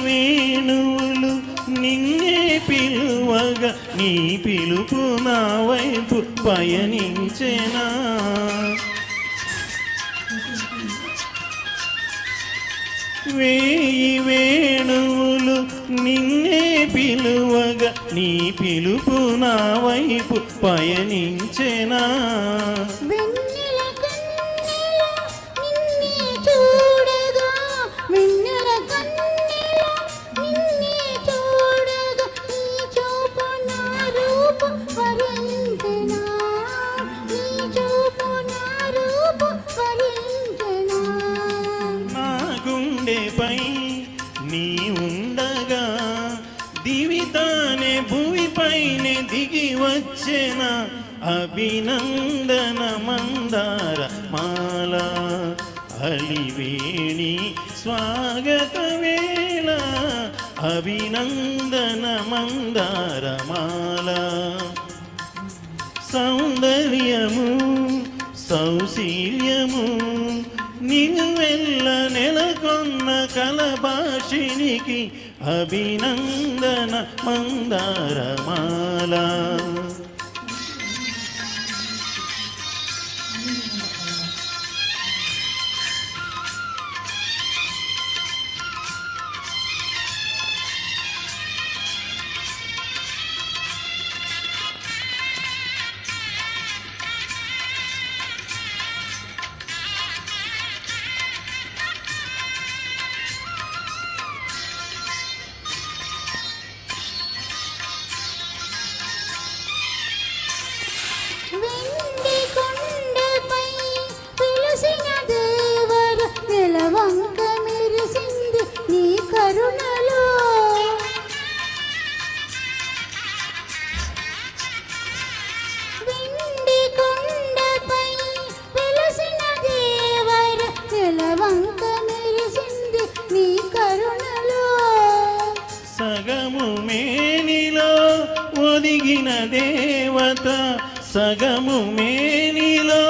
వేణువులు నిన్నే పిలువగా నీ పిలుపు నా వైపు పయనించెనా. వేణువులు నిన్నే పిలువగా నీ పిలుపు నా వైపు పయనించెనా. గుండెపై నీ ఉండగా దివితానే భూమిపైనే దిగి వచ్చెన. అభినందన మందార మాల అలివేణి స్వాగత వేళ. అభినందన మందార మాల సౌందర్యము సౌశీల్యము నిలువెల్ల నెలకొన్న కలభాషినికి అభినందన మందారమాల. వంక మెరిసింది నీ కరుణలో. వెండి కొండపై వెలసిన దేవర నెలవంక మెరిసింది నీ కరుణలో. సగము మేనిలో ఒదిగిన దేవత సగము మేనిలో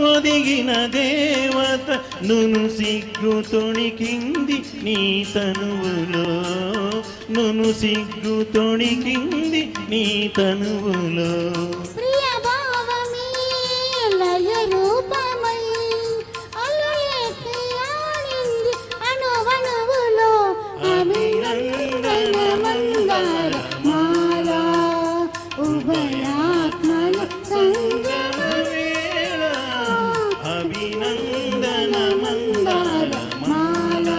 ఒదిగిన దేవత నును సిగ్గు తొణికింది నీ తనువులో. నును సిగ్గు తొణికింది నీ తనువులో. ప్రియ భావమే లయ రూపమై అలయకి ఆడింది అణువణువులో. అభినందన మందార మాల ఉభయాత్మల సంగమ వేళ. అభినందన మందార మాల.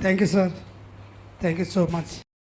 Thank you, sir. Thank you so much.